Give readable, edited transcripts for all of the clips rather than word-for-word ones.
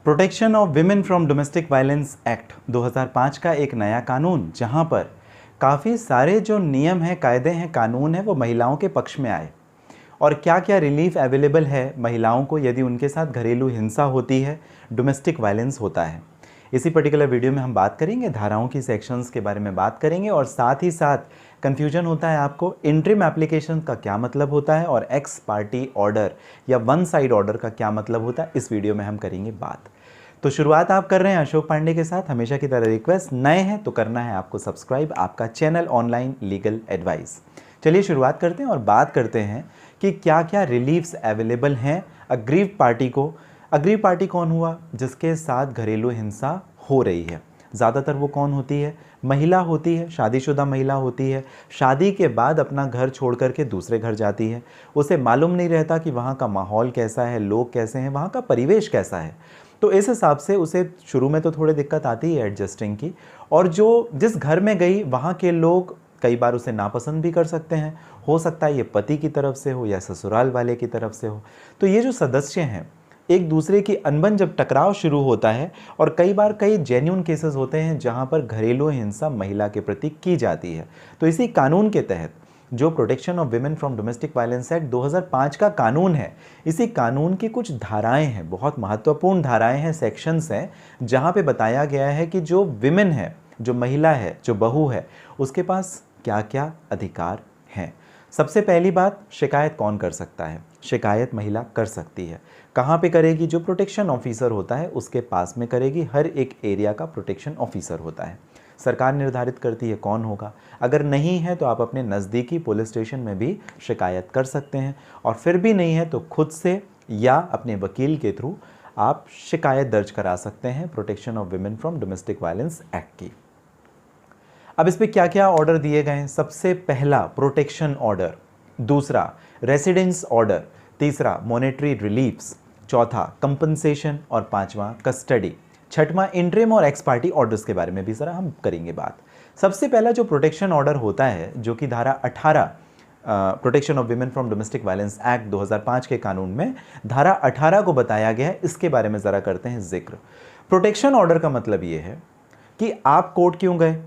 Protection of women from domestic violence act 2005 का एक नया कानून, जहां पर काफ़ी सारे जो नियम हैं, कायदे हैं, कानून हैं, वो महिलाओं के पक्ष में आए। और क्या क्या रिलीफ अवेलेबल है महिलाओं को यदि उनके साथ घरेलू हिंसा होती है, डोमेस्टिक वायलेंस होता है। इसी पर्टिकुलर वीडियो में हम बात करेंगे, धाराओं की सेक्शंस के बारे में बात करेंगे, और साथ ही साथ कन्फ्यूजन होता है आपको इंटरिम एप्लीकेशन का क्या मतलब होता है और एक्स पार्टी ऑर्डर या वन साइड ऑर्डर का क्या मतलब होता है, इस वीडियो में हम करेंगे बात। तो शुरुआत आप कर रहे हैं अशोक पांडे के साथ। हमेशा की तरह रिक्वेस्ट, नए हैं तो करना है आपको सब्सक्राइब, आपका चैनल ऑनलाइन लीगल एडवाइस। चलिए शुरुआत करते हैं और बात करते हैं कि क्या क्या रिलीफ्स अवेलेबल हैं अग्रीव पार्टी को। अग्रीव पार्टी कौन हुआ? जिसके साथ घरेलू हिंसा हो रही है। ज़्यादातर वो कौन होती है? महिला होती है, शादीशुदा महिला होती है। शादी के बाद अपना घर छोड़ करके दूसरे घर जाती है। उसे मालूम नहीं रहता कि वहाँ का माहौल कैसा है, लोग कैसे हैं, वहाँ का परिवेश कैसा है। तो इस हिसाब से उसे शुरू में तो थोड़ी दिक्कत आती है एडजस्टिंग की, और जो जिस घर में गई वहाँ के लोग कई बार उसे नापसंद भी कर सकते हैं। हो सकता है ये पति की तरफ से हो या ससुराल वाले की तरफ से हो। तो ये जो सदस्य हैं, एक दूसरे की अनबन जब टकराव शुरू होता है, और कई बार कई जेन्युइन केसेस होते हैं जहाँ पर घरेलू हिंसा महिला के प्रति की जाती है। तो इसी कानून के तहत जो protection of women from domestic violence act 2005 का कानून है, इसी कानून की कुछ धाराएं हैं, बहुत महत्वपूर्ण धाराएं हैं, सेक्शंस हैं, जहाँ पे बताया गया है कि जो विमेन है, जो महिला है, जो बहू है, उसके पास क्या क्या अधिकार हैं। सबसे पहली बात, शिकायत कौन कर सकता है? शिकायत महिला कर सकती है। कहाँ पे करेगी? जो प्रोटेक्शन ऑफिसर होता है उसके पास में करेगी। हर एक एरिया का प्रोटेक्शन ऑफिसर होता है, सरकार निर्धारित करती है कौन होगा। अगर नहीं है तो आप अपने नज़दीकी पुलिस स्टेशन में भी शिकायत कर सकते हैं, और फिर भी नहीं है तो खुद से या अपने वकील के थ्रू आप शिकायत दर्ज करा सकते हैं protection of women from domestic violence act की। अब इस पे क्या क्या ऑर्डर दिए गए हैं? सबसे पहला प्रोटेक्शन ऑर्डर, दूसरा रेसिडेंस ऑर्डर, तीसरा मॉनेटरी रिलीफ्स, चौथा कंपनसेशन, और पांचवा कस्टडी, छठवां इंटरिम और एक्स पार्टी ऑर्डर्स के बारे में भी ज़रा हम करेंगे बात। सबसे पहला जो प्रोटेक्शन ऑर्डर होता है, जो कि धारा 18 protection of women from domestic violence act 2005 के कानून में धारा 18 को बताया गया है, इसके बारे में ज़रा करते हैं जिक्र। प्रोटेक्शन ऑर्डर का मतलब ये है कि आप कोर्ट क्यों गए,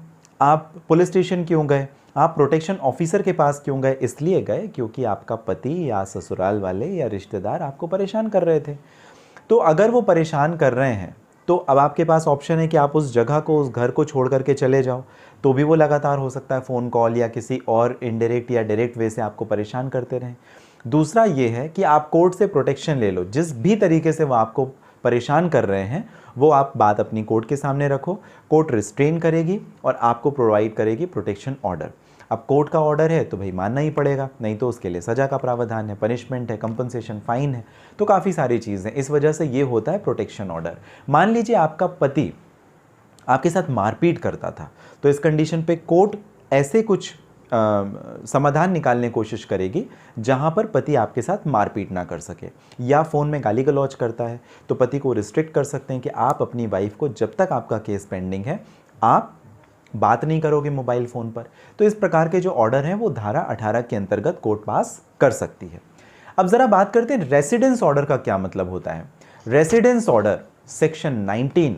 आप पुलिस स्टेशन क्यों गए, आप प्रोटेक्शन ऑफिसर के पास क्यों गए? इसलिए गए क्योंकि आपका पति या ससुराल वाले या रिश्तेदार आपको परेशान कर रहे थे। तो अगर वो परेशान कर रहे हैं तो अब आपके पास ऑप्शन है कि आप उस जगह को, उस घर को छोड़ करके चले जाओ, तो भी वो लगातार हो सकता है फ़ोन कॉल या किसी और इनडायरेक्ट या डायरेक्ट वे से आपको परेशान करते रहें। दूसरा ये है कि आप कोर्ट से प्रोटेक्शन ले लो, जिस भी तरीके से वो आपको परेशान कर रहे हैं वो आप बात अपनी कोर्ट के सामने रखो, कोर्ट रिस्ट्रेन करेगी और आपको प्रोवाइड करेगी प्रोटेक्शन ऑर्डर। अब कोर्ट का ऑर्डर है तो भाई मानना ही पड़ेगा, नहीं तो उसके लिए सज़ा का प्रावधान है, पनिशमेंट है, कंपनसेशन, फाइन है, तो काफ़ी सारी चीज़ें। इस वजह से ये होता है प्रोटेक्शन ऑर्डर। मान लीजिए आपका पति आपके साथ मारपीट करता था, तो इस कंडीशन पे कोर्ट ऐसे कुछ समाधान निकालने की कोशिश करेगी जहां पर पति आपके साथ मारपीट ना कर सके। या फ़ोन में गाली गलौज करता है तो पति को रिस्ट्रिक्ट कर सकते हैं कि आप अपनी वाइफ को, जब तक आपका केस पेंडिंग है, आप बात नहीं करोगे मोबाइल फ़ोन पर। तो इस प्रकार के जो ऑर्डर हैं वो धारा 18 के अंतर्गत कोर्ट पास कर सकती है। अब ज़रा बात करते हैं रेसिडेंस ऑर्डर का क्या मतलब होता है। Residence order section 19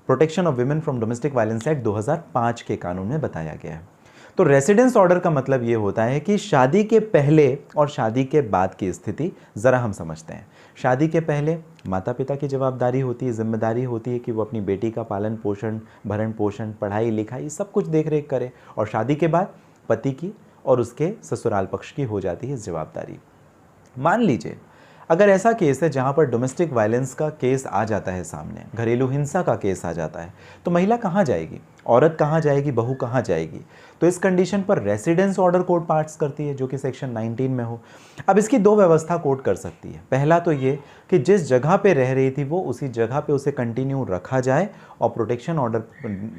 protection of women from domestic violence act 2005 के कानून में बताया गया है। तो रेसिडेंस ऑर्डर का मतलब ये होता है कि शादी के पहले और शादी के बाद की स्थिति ज़रा हम समझते हैं। शादी के पहले माता पिता की जवाबदारी होती है, जिम्मेदारी होती है कि वो अपनी बेटी का पालन पोषण, भरण पोषण, पढ़ाई लिखाई सब कुछ देख रेख करे, और शादी के बाद पति की और उसके ससुराल पक्ष की हो जाती है जवाबदारी। मान लीजिए अगर ऐसा केस है जहाँ पर डोमेस्टिक वायलेंस का केस आ जाता है सामने, घरेलू हिंसा का केस आ जाता है, तो महिला कहाँ जाएगी? औरत कहाँ जाएगी? बहू कहाँ जाएगी? तो इस कंडीशन पर रेसिडेंस ऑर्डर कोर्ट पास करती है, जो कि सेक्शन 19 में हो। अब इसकी दो व्यवस्था कोर्ट कर सकती है। पहला तो ये कि जिस जगह पे रह रही थी वो उसी जगह पे उसे कंटिन्यू रखा जाए और प्रोटेक्शन ऑर्डर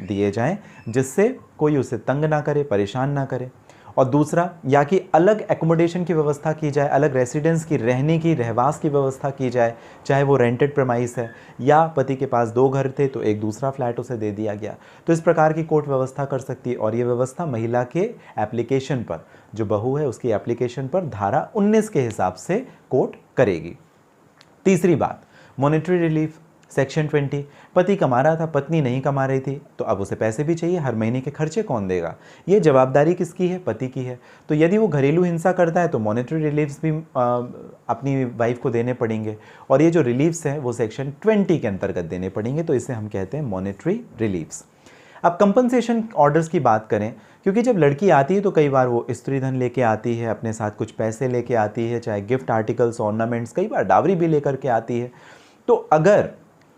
दिए जाएँ, जिससे कोई उसे तंग ना करे, परेशान ना करे। और दूसरा, या कि अलग एकोमोडेशन की व्यवस्था की जाए, अलग रेसिडेंस की, रहने की, रहवास की व्यवस्था की जाए, चाहे वो रेंटेड प्रेमाइस है या पति के पास 2 घर थे तो एक दूसरा फ्लैट उसे दे दिया गया। तो इस प्रकार की कोर्ट व्यवस्था कर सकती है, और ये व्यवस्था महिला के एप्लीकेशन पर, जो बहू है उसकी एप्लीकेशन पर धारा 19 के हिसाब से कोर्ट करेगी। तीसरी बात, मॉनेटरी रिलीफ। सेक्शन 20, पति कमा रहा था, पत्नी नहीं कमा रही थी, तो अब उसे पैसे भी चाहिए, हर महीने के खर्चे कौन देगा? ये जवाबदारी किसकी है? पति की है। तो यदि वो घरेलू हिंसा करता है तो मॉनेटरी रिलीफ्स भी अपनी वाइफ को देने पड़ेंगे, और ये जो रिलीफ्स हैं वो सेक्शन 20 के अंतर्गत देने पड़ेंगे, तो इसे हम कहते हैं मॉनेटरी रिलीफ्स। अब कंपनसेशन ऑर्डर्स की बात करें, क्योंकि जब लड़की आती है तो कई बार वो स्त्री धन लेके आती है, अपने साथ कुछ पैसे लेके आती है, चाहे गिफ्ट आर्टिकल्स, ऑर्नामेंट्स, कई बार डावरी भी लेकर के आती है। तो अगर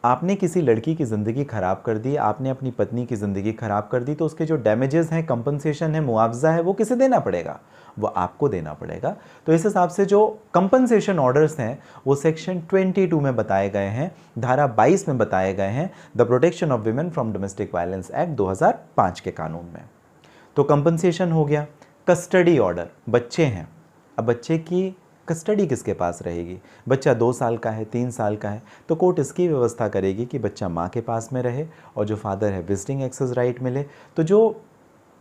आपने किसी लड़की की ज़िंदगी ख़राब कर दी, आपने अपनी पत्नी की ज़िंदगी ख़राब कर दी, तो उसके जो डैमेजेस हैं, कंपनसेशन है, मुआवजा है, वो किसे देना पड़ेगा? वो आपको देना पड़ेगा। तो इस हिसाब से जो कंपनसेशन ऑर्डर्स हैं वो सेक्शन 22 में बताए गए हैं, धारा 22 में बताए गए हैं, the protection of women from domestic violence act 2005 के कानून में। तो कंपनसेशन हो गया। कस्टडी ऑर्डर, बच्चे हैं, अब बच्चे की कस्टडी किसके पास रहेगी? बच्चा 2 साल का है, 3 साल का है, तो कोर्ट इसकी व्यवस्था करेगी कि बच्चा माँ के पास में रहे और जो फादर है विजिटिंग एक्सेस राइट मिले। तो जो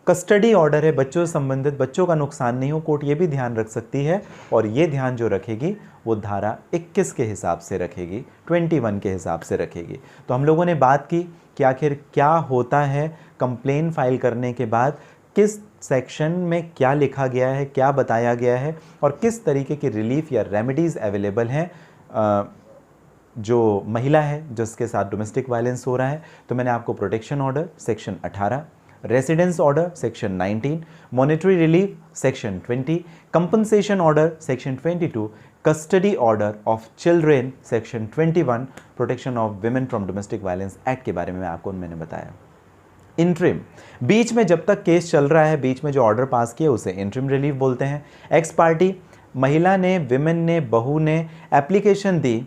कस्टडी ऑर्डर है, बच्चों से संबंधित, बच्चों का नुकसान नहीं हो, कोर्ट ये भी ध्यान रख सकती है, और ये ध्यान जो रखेगी वो धारा 21 के हिसाब से रखेगी, 21 के हिसाब से रखेगी। तो हम लोगों ने बात की कि आखिर क्या होता है कंप्लेन फाइल करने के बाद, किस सेक्शन में क्या लिखा गया है, क्या बताया गया है, और किस तरीके की रिलीफ या रेमेडीज़ अवेलेबल हैं जो महिला है जिसके साथ डोमेस्टिक वायलेंस हो रहा है। तो मैंने आपको protection order section 18, residence order section 19, monetary relief section 20, compensation order section 22, custody order of children section 21, protection of women from domestic violence act के बारे में आपको मैंने बताया। इंट्रिम, बीच में जब तक केस चल रहा है, बीच में जो ऑर्डर पास किया उसे इंट्रिम रिलीफ बोलते हैं। एक्स पार्टी, महिला ने, विमेन ने, बहू ने एप्लीकेशन दी,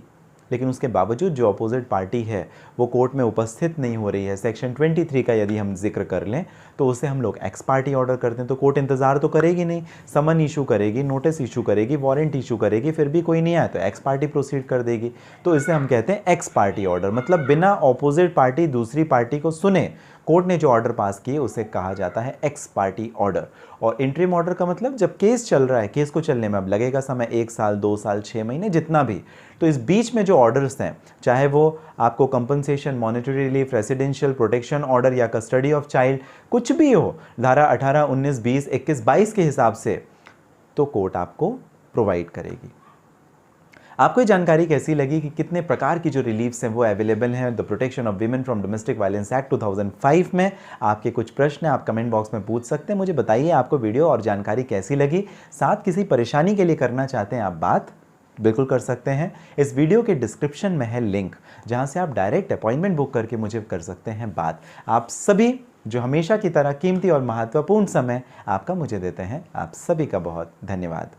लेकिन उसके बावजूद जो अपोजिट पार्टी है वो कोर्ट में उपस्थित नहीं हो रही है, सेक्शन 23 का यदि हम जिक्र कर लें तो उसे हम लोग एक्स पार्टी ऑर्डर करते हैं। तो कोर्ट इंतज़ार तो करेगी नहीं, समन इशू करेगी, नोटिस इशू करेगी, वारंट इशू करेगी, फिर भी कोई नहीं आया तो एक्स पार्टी प्रोसीड कर देगी। तो इसे हम कहते हैं एक्स पार्टी ऑर्डर, मतलब बिना अपोजिट पार्टी दूसरी पार्टी को सुने कोर्ट ने जो ऑर्डर पास किए उसे कहा जाता है एक्स पार्टी ऑर्डर। और इंट्रीम ऑर्डर का मतलब जब केस चल रहा है, केस को चलने में अब लगेगा समय 1 साल, 2 साल, 6 महीने, जितना भी, तो इस बीच में जो ऑर्डर्स हैं, चाहे वो आपको compensation, monetary relief, residential, protection order या कस्टडी ऑफ चाइल्ड कुछ भी हो, धारा 18, 19, 20, 21, 22 के हिसाब से, तो कोर्ट आपको प्रोवाइड करेगी। आपको ये जानकारी कैसी लगी कि कितने प्रकार की जो रिलीफ्स हैं वो अवेलेबल हैं the protection of women from domestic violence act 2005 में? आपके कुछ प्रश्न आप कमेंट बॉक्स में पूछ सकते हैं। मुझे बताइए आपको वीडियो और जानकारी कैसी लगी। साथ किसी परेशानी के लिए करना चाहते हैं आप बात, बिल्कुल कर सकते हैं। इस वीडियो के डिस्क्रिप्शन में है लिंक, जहां से आप डायरेक्ट अपॉइंटमेंट बुक करके मुझे कर सकते हैं बात। आप सभी जो हमेशा की तरह कीमती और महत्वपूर्ण समय आपका मुझे देते हैं, आप सभी का बहुत धन्यवाद।